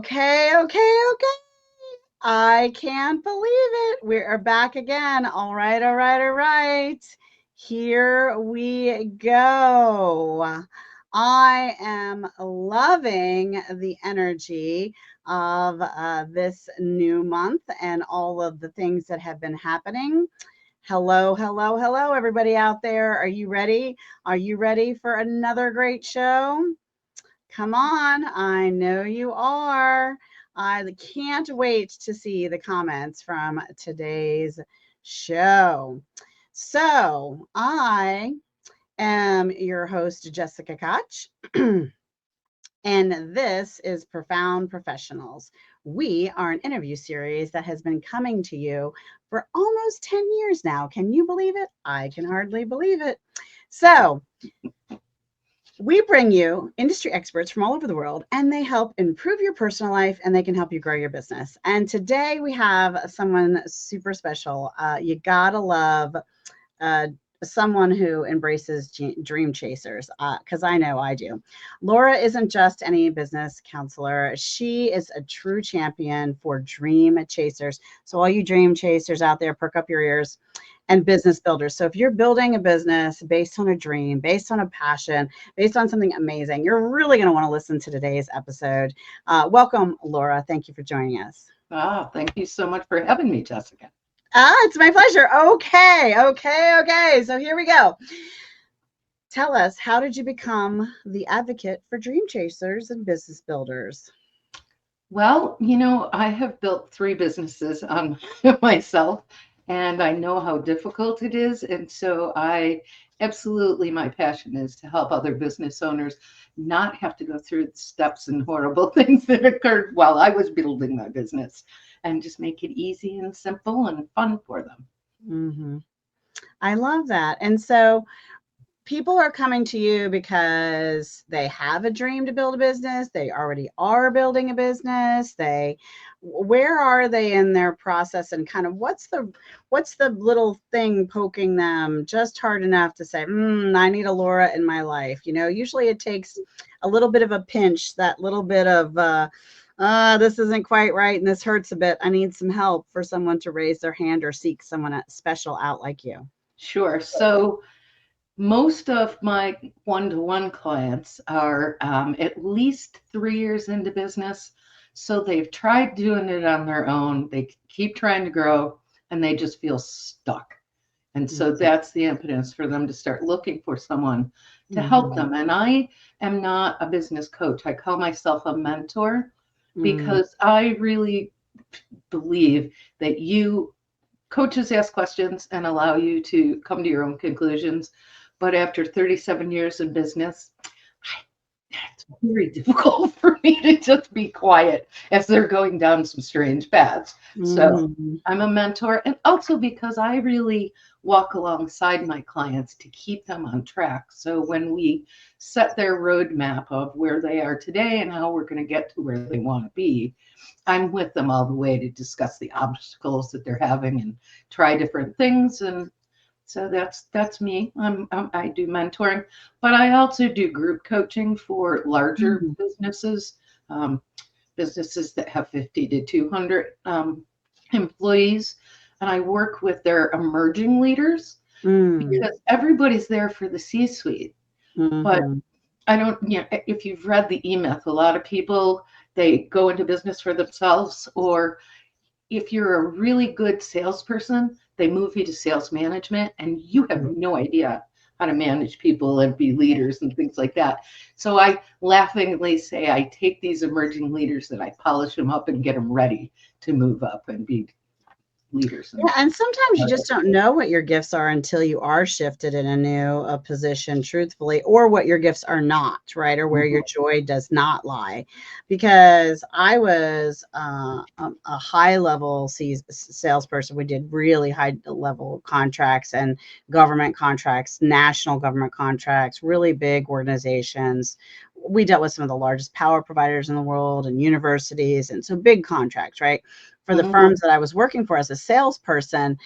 Okay. I can't believe it. We are back again. All right. Here we go. I am loving the energy of this new month and all of the things that have been happening. Hello, everybody out there. Are you ready? Are you ready for another great show? Come on, I know you are. I can't wait to see the comments from today's show. So, I am your host, Jessica Koch, and this is Profound Professionals. We are an interview series that has been coming to you for almost 10 years now. Can you believe it? I can hardly believe it. So, we bring you industry experts from all over the world, and they help improve your personal life and they can help you grow your business. And today we have someone super special. You gotta love someone who embraces dream chasers, because I know I do. Laura isn't just any business counselor. She is a true champion for dream chasers. So all you dream chasers out there, perk up your ears, and business builders. So if you're building a business based on a dream, based on a passion, based on something amazing, you're really going to want to listen to today's episode. Welcome, Laura. Thank you for joining us. Thank you so much for having me, Jessica. It's my pleasure. Okay. So here we go. Tell us, how did you become the advocate for dream chasers and business builders? Well, I have built 3 businesses on myself, and I know how difficult it is. And so my passion is to help other business owners not have to go through the steps and horrible things that occurred while I was building my business, and just make it easy and simple and fun for them. Mm-hmm. I love that. And so people are coming to you because they have a dream to build a business. They already are building a business. Where are they in their process, and kind of what's the little thing poking them just hard enough to say, I need a Laura in my life. Usually it takes a little bit of a pinch, that little bit of, this isn't quite right and this hurts a bit. I need some help, for someone to raise their hand or seek someone special out like you. Sure. So most of my one-to-one clients are at least 3 years into business. So they've tried doing it on their own. They keep trying to grow and they just feel stuck. And so that's the impetus for them to start looking for someone to help them. And I am not a business coach. I call myself a mentor because I really believe that coaches ask questions and allow you to come to your own conclusions. But after 37 years in business, it's very difficult for me to just be quiet as they're going down some strange paths. So I'm a mentor, and also because I really walk alongside my clients to keep them on track. So when we set their roadmap of where they are today and how we're going to get to where they want to be, I'm with them all the way to discuss the obstacles that they're having and try different things. And so that's me. I do mentoring, but I also do group coaching for larger businesses, businesses that have 50 to 200 employees. And I work with their emerging leaders because everybody's there for the C-suite. But I don't, if you've read the E-Myth, a lot of people, they go into business for themselves, or if you're a really good salesperson, they move you to sales management and you have no idea how to manage people and be leaders and things like that. So I laughingly say I take these emerging leaders and I polish them up and get them ready to move up and be leaders. Yeah, and sometimes you just don't know what your gifts are until you are shifted in a new position, truthfully, or what your gifts are not, right? Or where your joy does not lie. Because I was a high-level salesperson. We did really high-level contracts and government contracts, national government contracts, really big organizations. We dealt with some of the largest power providers in the world and universities, and so big contracts, right? for the firms that I was working for as a salesperson.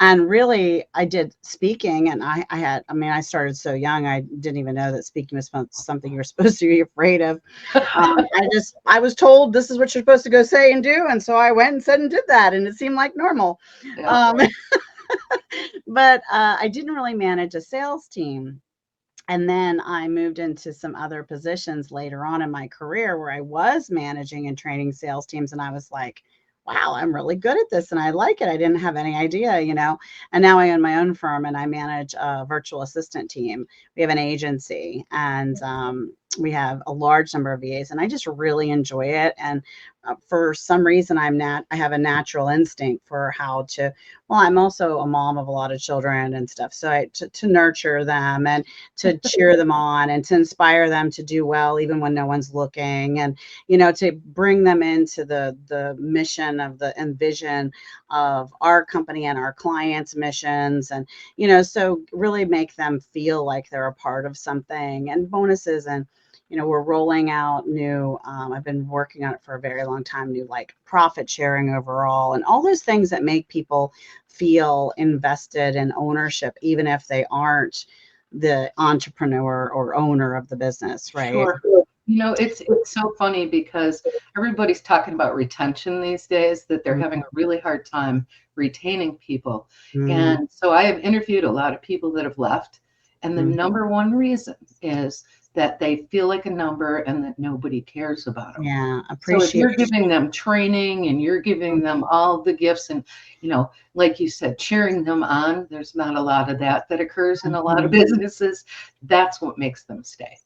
And really, I did speaking, and I started so young, I didn't even know that speaking was something you were supposed to be afraid of. I was told this is what you're supposed to go say and do. And so I went and said and did that, and it seemed like normal. Yeah. But I didn't really manage a sales team. And then I moved into some other positions later on in my career where I was managing and training sales teams. And I was like, wow, I'm really good at this and I like it. I didn't have any idea, And now I own my own firm and I manage a virtual assistant team. We have an agency and we have a large number of VAs and I just really enjoy it. And for some reason, I have a natural instinct for how to, well, I'm also a mom of a lot of children and stuff. So to nurture them and to cheer them on and to inspire them to do well, even when no one's looking, and, to bring them into the mission of and vision of our company and our clients' missions. And, so really make them feel like they're a part of something, and bonuses. And we're rolling out new, I've been working on it for a very long time, new like profit sharing overall, and all those things that make people feel invested in ownership, even if they aren't the entrepreneur or owner of the business, right? Sure. It's so funny because everybody's talking about retention these days, that they're having a really hard time retaining people. And so I have interviewed a lot of people that have left. And the number one reason is that they feel like a number and that nobody cares about them. Yeah, So if you're giving them training and you're giving them all the gifts and, like you said, cheering them on, there's not a lot of that occurs in a lot of businesses. That's what makes them stay.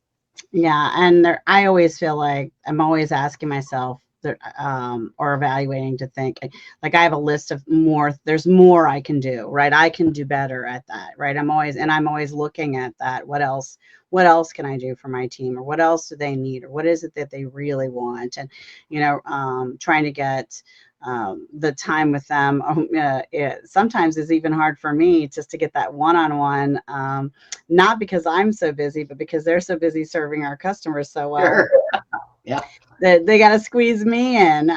Yeah, and I always feel like I'm always asking myself or evaluating to think like I have a list of there's more I can do, right? I can do better at that, right? I'm always looking at that. What else can I do for my team, or what else do they need, or what is it that they really want? And, trying to get the time with them. It sometimes is even hard for me just to get that one-on-one, not because I'm so busy, but because they're so busy serving our customers so well. Sure. Yeah. They got to squeeze me in.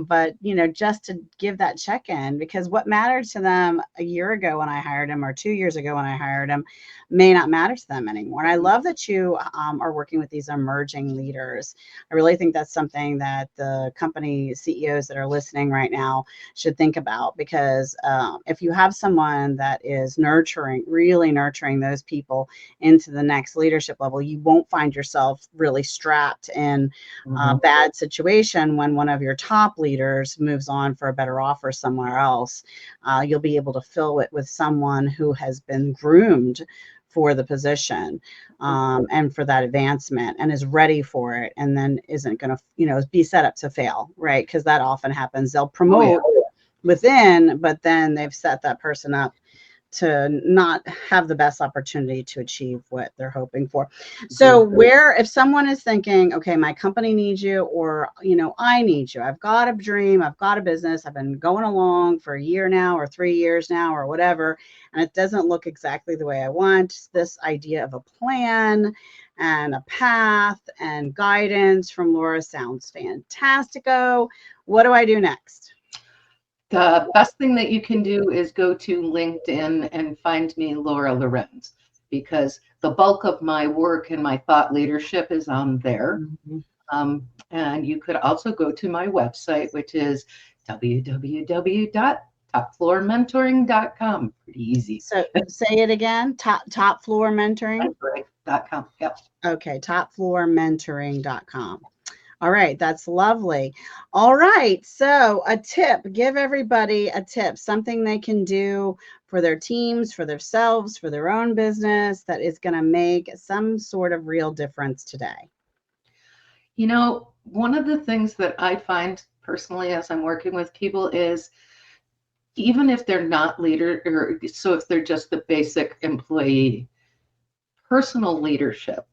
But, just to give that check-in, because what mattered to them a year ago when I hired them, or 2 years ago when I hired them, may not matter to them anymore. And I love that you are working with these emerging leaders. I really think that's something that the company CEOs that are listening right now should think about, because if you have someone that is really nurturing those people into the next leadership level, you won't find yourself really strapped in a bad situation when one of your top leaders moves on for a better offer somewhere else. You'll be able to fill it with someone who has been groomed for the position and for that advancement, and is ready for it, and then isn't going to be set up to fail, right? Because that often happens. They'll promote within, but then they've set that person up to not have the best opportunity to achieve what they're hoping for. So if someone is thinking, okay, my company needs you, or, I need you, I've got a dream, I've got a business, I've been going along for a year now, or 3 years now, or whatever, and it doesn't look exactly the way I want, this idea of a plan and a path and guidance from Laura sounds fantastico. What do I do next? The best thing that you can do is go to LinkedIn and find me, Laura Lorenz, because the bulk of my work and my thought leadership is on there. And you could also go to my website, which is www.topfloormentoring.com. Pretty easy. So say it again, top floor mentoring. .com. Yep. Okay, topfloormentoring.com. All right, that's lovely. All right, so a tip, give everybody a tip, something they can do for their teams, for themselves, for their own business that is going to make some sort of real difference today. One of the things that I find personally as I'm working with people is, even if they're not leader, or so if they're just the basic employee, personal leadership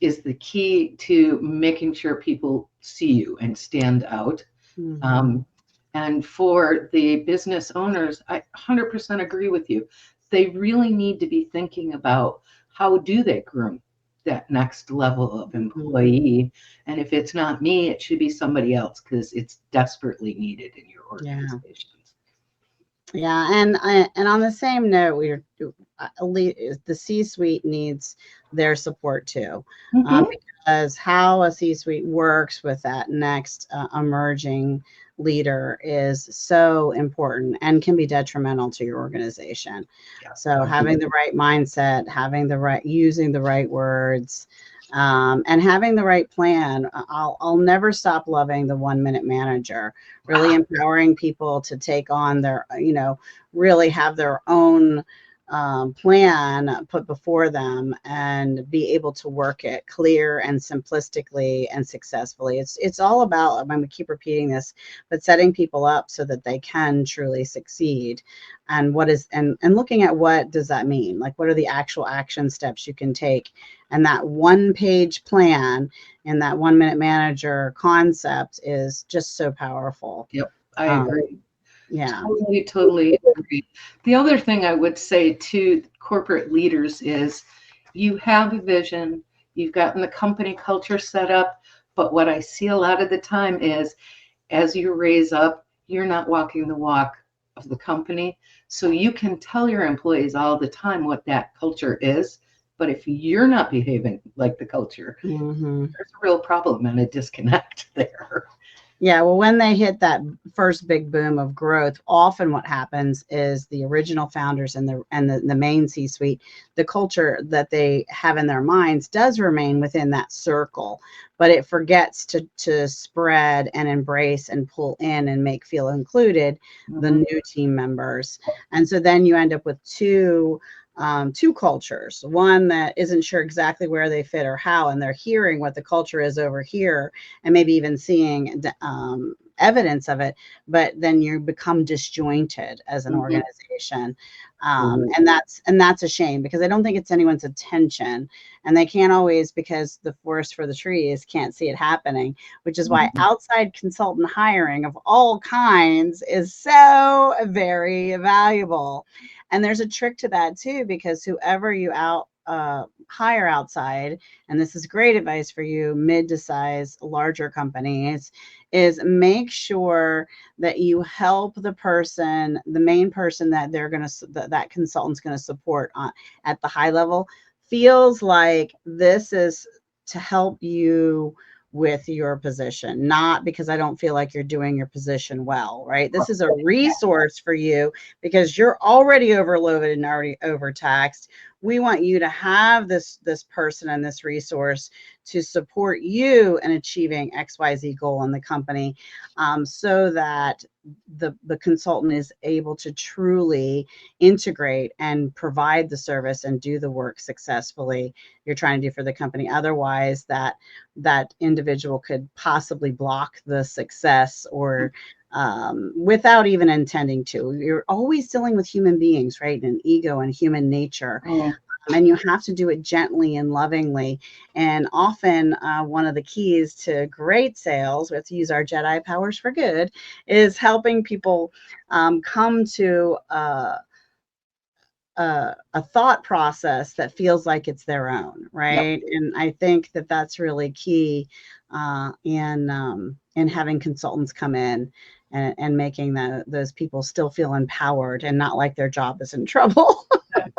is the key to making sure people see you and stand out. And for the business owners, I 100% agree with you. They really need to be thinking about, how do they groom that next level of employee. And if it's not me, it should be somebody else because it's desperately needed in your Yeah. organizations. Yeah, and on the same note, the C-suite needs their support too, Mhm. because how a C-suite works with that next emerging leader is so important and can be detrimental to your organization. Yeah, So having absolutely. the right mindset, using the right words, and having the right plan. I'll never stop loving the 1 minute manager, really empowering people to take on their, really have their own plan put before them and be able to work it clear and simplistically and successfully. It's all about, I mean, we keep repeating this, but setting people up so that they can truly succeed. And and looking at what does that mean? Like, what are the actual action steps you can take? And that 1 page plan and that 1 minute manager concept is just so powerful. Yep, I Um, agree. yeah. Totally agree. The other thing I would say to corporate leaders is you have a vision, you've gotten the company culture set up, but what I see a lot of the time is as you raise up, you're not walking the walk of the company. So you can tell your employees all the time what that culture is, but if you're not behaving like the culture, Hmm. there's a real problem and a disconnect there. Yeah, well, when they hit that first big boom of growth, often what happens is the original founders and the main C-suite, the culture that they have in their minds does remain within that circle, but it forgets to spread and embrace and pull in and make feel included the Mhm. new team members. And so then you end up with two cultures, one that isn't sure exactly where they fit or how, and they're hearing what the culture is over here and maybe even seeing evidence of it, but then you become disjointed as an Mhm. organization. Mhm. And that's a shame, because I don't think it's anyone's intention, and they can't always, because the forest for the trees can't see it happening, which is why Mhm. outside consultant hiring of all kinds is so very valuable. And there's a trick to that too, because whoever you hire outside, and this is great advice for you mid to size larger companies, is make sure that you help the main person that that consultant's going to support at the high level, feels like this is to help you with your position, not because I don't feel like you're doing your position well, right? This is a resource for you because you're already overloaded and already overtaxed. We want you to have this person and this resource to support you in achieving XYZ goal in the company, so that the consultant is able to truly integrate and provide the service and do the work successfully you're trying to do for the company. Otherwise, that individual could possibly block the success, or without even intending to. You're always dealing with human beings, right? And ego and human nature. Mhm. And you have to do it gently and lovingly. And often, one of the keys to great sales, let's use our Jedi powers for good, is helping people come to a thought process that feels like it's their own, Yep. right? And I think that that's really key in having consultants come in and making those people still feel empowered and not like their job is in trouble.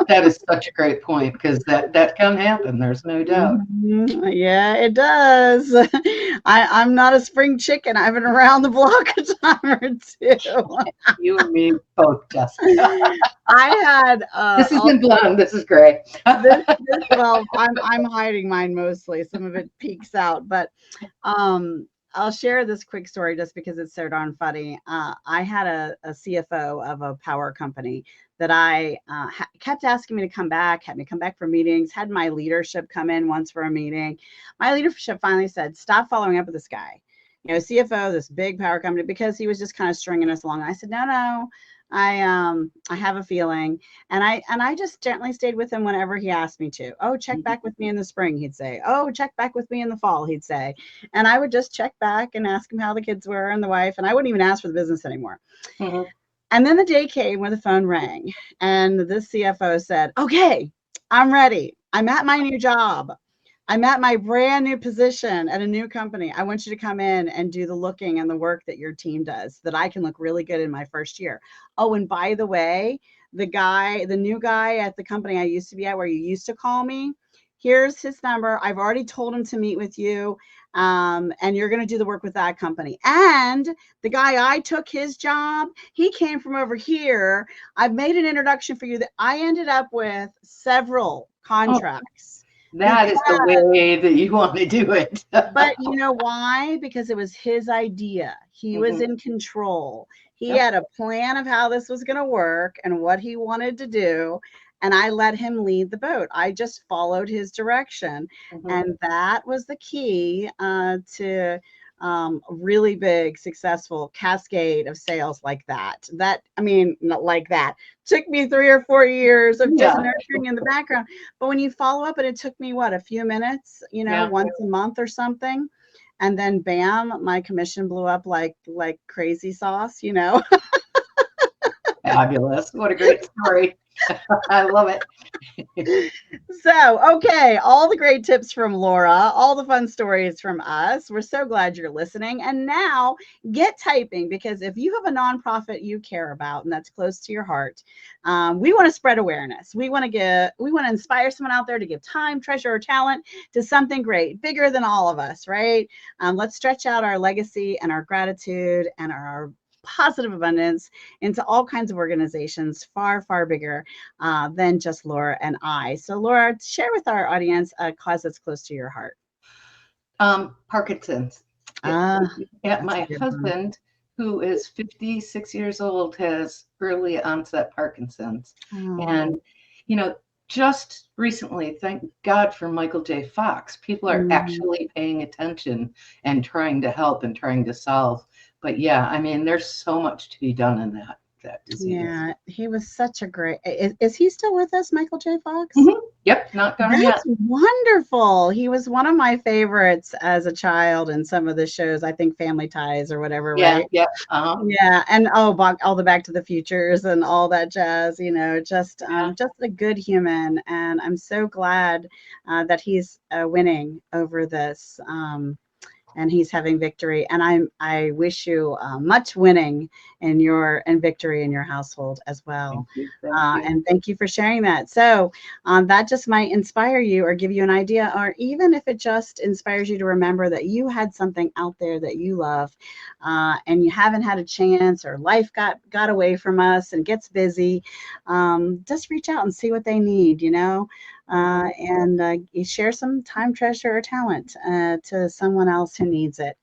That is such a great point because that can happen. There's no doubt. Mhm. Yeah, it does. I'm not a spring chicken. I've been around the block a time or two. You and me both, Jessica. I had This also isn't blonde. This is gray. this well, I'm hiding mine mostly. Some of it peeks out, but I'll share this quick story just because it's so darn funny. I had a CFO of a power company that I kept asking me to come back, had me come back for meetings, had my leadership come in once for a meeting. My leadership finally said, "Stop following up with this guy." CFO, this big power company, because he was just kind of stringing us along. And I said, "No, no, I have a feeling." And I just gently stayed with him whenever he asked me to. "Oh, check back with me in the spring," he'd say. "Oh, check back with me in the fall," he'd say. And I would just check back and ask him how the kids were and the wife, and I wouldn't even ask for the business anymore. Mhm. And then the day came when the phone rang, and this CFO said, "Okay, I'm ready. I'm at my new job. I'm at my brand new position at a new company. I want you to come in and do the looking and the work that your team does so that I can look really good in my first year. Oh, and by the way, the new guy at the company I used to be at where you used to call me, here's his number. I've already told him to meet with you. And you're going to do the work with that company. And the guy I took his job, he came from over here. I've made an introduction for you that I ended up with several contracts. That is the way that you want to do it. But you know why? Because it was his idea. He was in control. He had a plan of how this was going to work and what he wanted to do. And I let him lead the boat. I just followed his direction. And that was the key to a really big, successful cascade of sales like that. I mean, not like that. Took me 3 or 4 years of just nurturing in the background. But when you follow up, and it took me, what, a few minutes, once a month or something. And then bam, my commission blew up like crazy sauce, Fabulous. What a great story. I love it. So, okay, all the great tips from Laura, all the fun stories from us. We're so glad you're listening. And now get typing, because if you have a nonprofit you care about and that's close to your heart, we want to spread awareness. We want to inspire someone out there to give time, treasure, or talent to something great, bigger than all of us, right? Let's stretch out our legacy and our gratitude and our positive abundance into all kinds of organizations far, far bigger than just Laura and I. So Laura, share with our audience a cause that's close to your heart. Parkinson's. My husband, who is 56 years old, has early onset Parkinson's. And, just recently, thank God for Michael J. Fox, people are actually paying attention and trying to help and trying to solve. But yeah, I mean, there's so much to be done in that disease. Yeah, he was such a great. Is he still with us, Michael J. Fox? Yep, not gone yet. That's wonderful. He was one of my favorites as a child in some of the shows. I think Family Ties or whatever, right? Yeah. Yeah, and all the Back to the Futures and all that jazz. Just a good human, and I'm so glad that he's winning over this. And he's having victory. And I wish you much winning and victory in your household as well. Thank you. And thank you for sharing that. So that just might inspire you or give you an idea, or even if it just inspires you to remember that you had something out there that you love and you haven't had a chance, or life got away from us and gets busy. Just reach out and see what they need, and you share some time, treasure, or talent to someone else who needs it.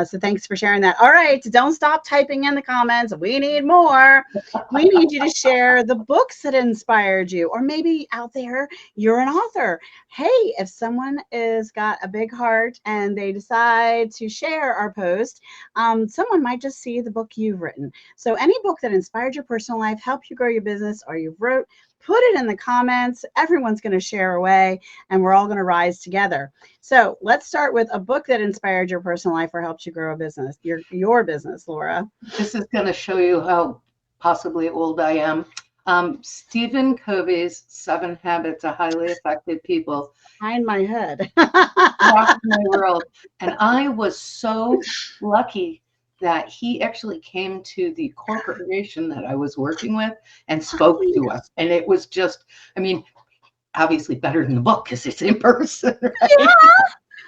So thanks for sharing that. All right, don't stop typing in the comments. We need more. We need you to share the books that inspired you, or maybe out there you're an author. Hey, if someone has got a big heart and they decide to share our post, someone might just see the book you've written. So any book that inspired your personal life, helped you grow your business, or you wrote, put it in the comments. Everyone's going to share away, and we're all going to rise together. So let's start with a book that inspired your personal life or helped you grow a business, your business, Laura. This is going to show you how possibly old I am. Stephen Covey's 7 Habits of Highly Effective People. Behind my head. Rocked my world. And I was so lucky that he actually came to the corporation that I was working with and spoke to us. And it was just, I mean, obviously better than the book because it's in person, right?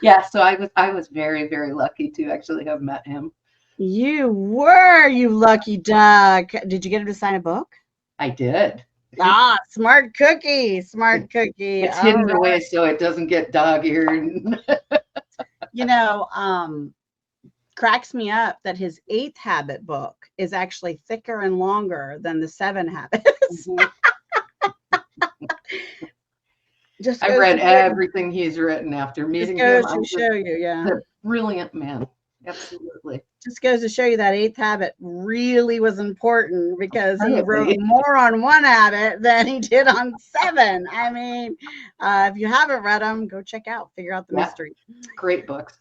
Yeah, so I was very, very lucky to actually have met him. You lucky duck. Did you get him to sign a book? I did. Smart cookie. It's hidden away so it doesn't get dog-eared. Cracks me up that his 8th habit book is actually thicker and longer than the 7 habits. I read everything he's written after meeting him. Just goes to show you, yeah. A brilliant man. Absolutely. Just goes to show you that 8th habit really was important, because he wrote more on 1 habit than he did on 7. I mean, if you haven't read them, go figure out the mystery. Great books.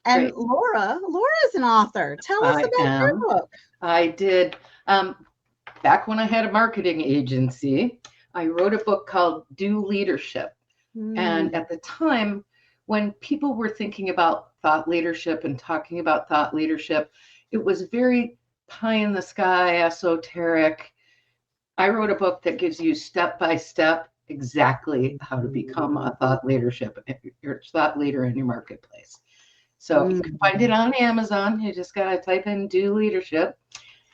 And Laura is an author. Tell us about your book. I did. Back when I had a marketing agency, I wrote a book called Do Leadership. And at the time, when people were thinking about thought leadership and talking about thought leadership, it was very pie in the sky, esoteric. I wrote a book that gives you step by step exactly how to become a thought leadership, your thought leader in your marketplace. So you can find it on Amazon. You just got to type in "do leadership,"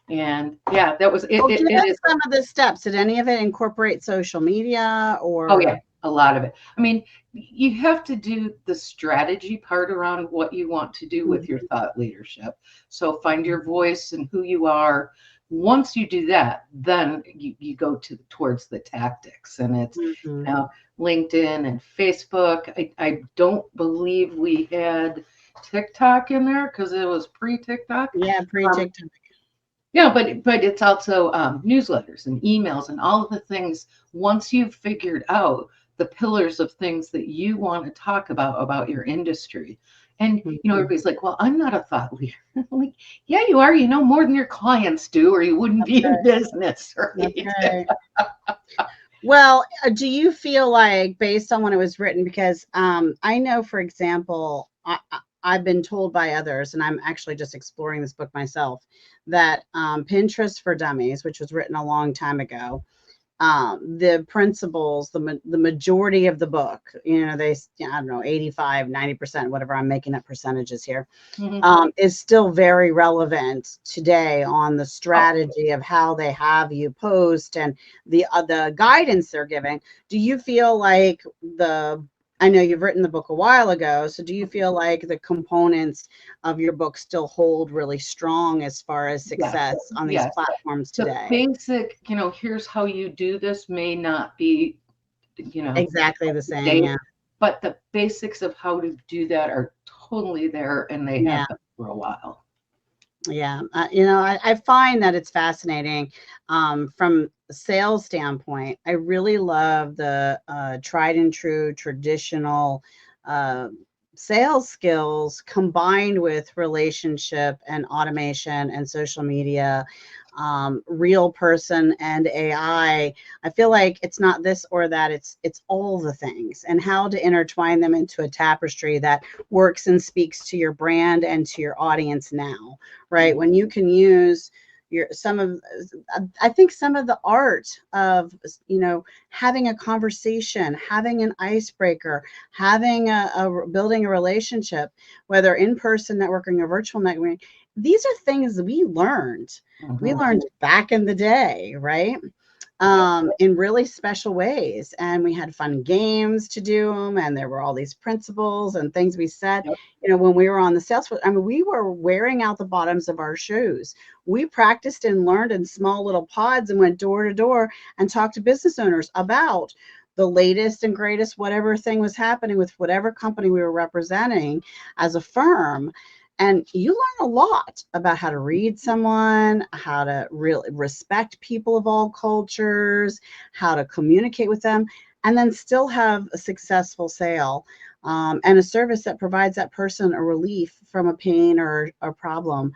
and yeah, that was it. Well, give us It is. some of the steps. Did any of it incorporate social media Oh yeah, or? a lot of it. I mean, you have to do the strategy part around what you want to do with your thought leadership. So find your voice and who you are. Once you do that, then you go towards the tactics, and it's Mhm. LinkedIn and Facebook. I don't believe we had TikTok in there because it was pre-TikTok. Yeah, Um, pre-TikTok. yeah, but it's also newsletters and emails and all of the things. Once you've figured out the pillars of things that you want to talk about your industry, and Mhm. everybody's like, "Well, I'm not a thought leader." I'm like, yeah, you are. You know more than your clients do, or you wouldn't be in business, That's right? right. Well, do you feel like, based on when it was written, because I know, for example, I've been told by others, and I'm actually just exploring this book myself, that Pinterest for Dummies, which was written a long time ago, the principles, the majority of the book, I don't know, 85, 90%, whatever, I'm making up percentages here, Mhm. is still very relevant today on the Oh, strategy of how they have you post and the guidance they're giving. Do you feel like I know you've written the book a while ago, so do you feel like the components of your book still hold really strong as far as yes, success on these yes. platforms The today? basic, here's how you do this may not be, Exactly the same, date, yeah. but the basics of how to do that are totally there, and they Yeah. have been for a while. Yeah, I find that it's fascinating from a sales standpoint. I really love the tried and true traditional uh, sales skills combined with relationship and automation and social media, real person and AI. I feel like it's not this or that. It's all the things, and how to intertwine them into a tapestry that works and speaks to your brand and to your audience now, right? When you can use I think some of the art of, having a conversation, having an icebreaker, having building a relationship, whether in person networking or virtual networking, these are things we Mhm. learned back in the day, right? In really special ways. And we had fun games to do them. And there were all these principles and things we said, Yep. when we were on the sales floor. I mean, we were wearing out the bottoms of our shoes. We practiced and learned in small little pods and went door to door and talked to business owners about the latest and greatest, whatever thing was happening with whatever company we were representing as a firm. And you learn a lot about how to read someone, how to really respect people of all cultures, how to communicate with them, and then still have a successful sale, and a service that provides that person a relief from a pain or a problem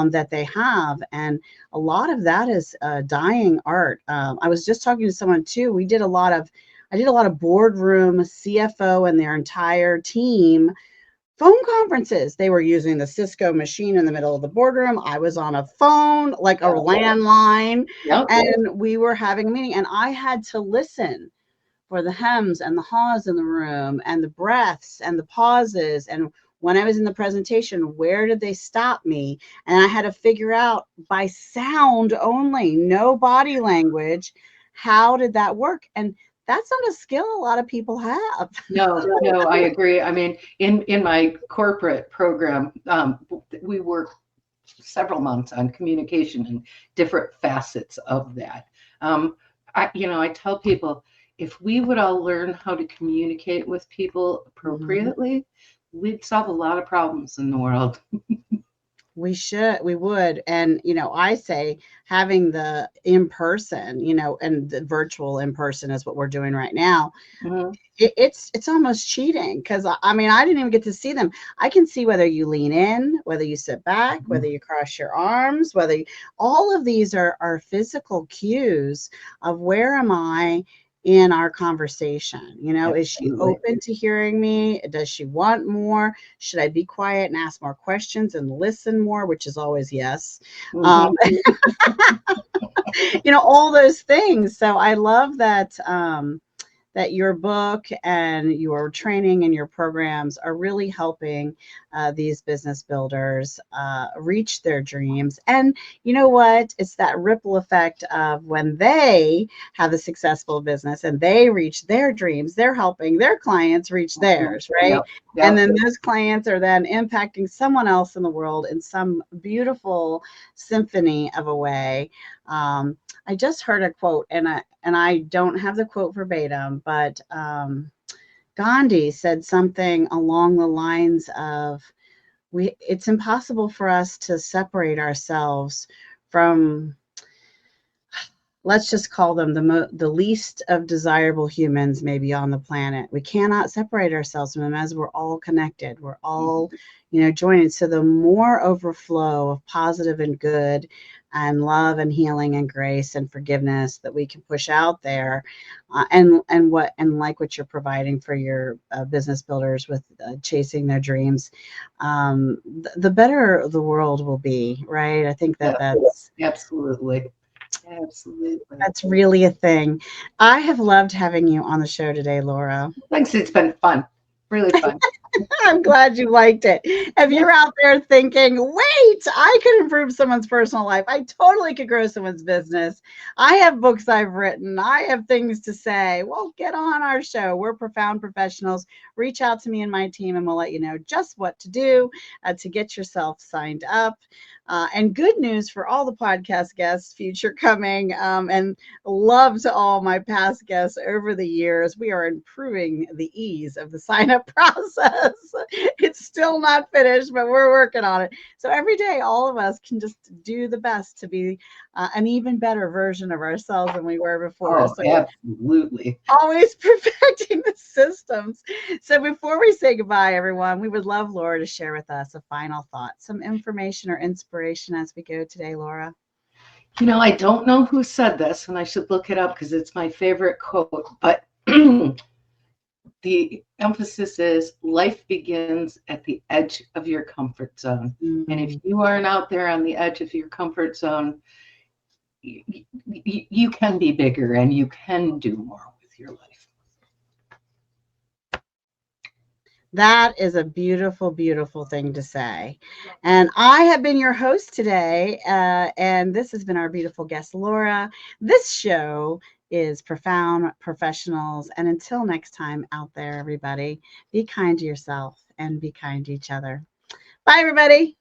that they have. And a lot of that is dying art. I was just talking to someone too. I did a lot of boardroom CFO and their entire team phone conferences. They were using the Cisco machine in the middle of the boardroom. I was on a phone, like a Yep. landline, Yep. and we were having a meeting. And I had to listen for the hems and the haws in the room and the breaths and the pauses. And when I was in the presentation, where did they stop me? And I had to figure out by sound only, no body language, how did that work? And that's not a skill a lot of people have. No, no, I agree. I mean, in my corporate program, we work several months on communication and different facets of that. I tell people if we would all learn how to communicate with people Mhm. appropriately, we'd solve a lot of problems in the world. We would. And, I say having the in person, and the virtual in person is what we're doing right now. Mhm. It's almost cheating because I mean, I didn't even get to see them. I can see whether you lean in, whether you sit back, whether you cross your arms, all of these are physical cues of where am I in our conversation. You know, is she Absolutely. open to hearing me? Does she want more? Should I be quiet and ask more questions and listen more? Which is always yes. Mhm. Um, all those things. So I love that. That your book and your training and your programs are really helping these business builders reach their dreams. And you know what? It's that ripple effect of when they have a successful business and they reach their dreams, they're helping their clients reach Mhm. theirs, right? Yep. And Yep. then those clients are then impacting someone else in the world in some beautiful symphony of a way. I just heard a quote, and I don't have the quote verbatim, but Gandhi said something along the lines of, "We it's impossible for us to separate ourselves from, let's just call them the least of desirable humans maybe on the planet. We cannot separate ourselves from them as we're all connected. We're all, Mhm. joined. So the more overflow of positive and good and love and healing and grace and forgiveness that we can push out there, and like what you're providing for your business builders with chasing their dreams, the better the world will be, right? I think that Yeah. that's Absolutely. Absolutely. that's really a thing. I have loved having you on the show today, Laura. Thanks. It's been fun. Really fun. I'm glad you liked it. If you're out there thinking, wait, I could improve someone's personal life, I totally could grow someone's business. I have books I've written, I have things to say. Well, get on our show. We're profound professionals. Reach out to me and my team, and we'll let you know just what to do to get yourself signed up. And good news for all the podcast guests, future coming, and love to all my past guests over the years. We are improving the ease of the sign up process. It's still not finished, but we're working on it. So every day, all of us can just do the best to be an even better version of ourselves than we were before. Oh, So absolutely. always perfecting the systems. So before we say goodbye, everyone, we would love Laura to share with us a final thought, some information or inspiration as we go today, Laura. I don't know who said this, and I should look it up because it's my favorite quote, but the emphasis is life begins at the edge of your comfort zone. And if Mm. you aren't out there on the edge of your comfort zone, you can be bigger and you can do more with your life. That is a beautiful, beautiful thing to say. And I have been your host today, and this has been our beautiful guest, Laura. This show is Profound Professionals. And until next time out there, everybody, be kind to yourself and be kind to each other. Bye, everybody.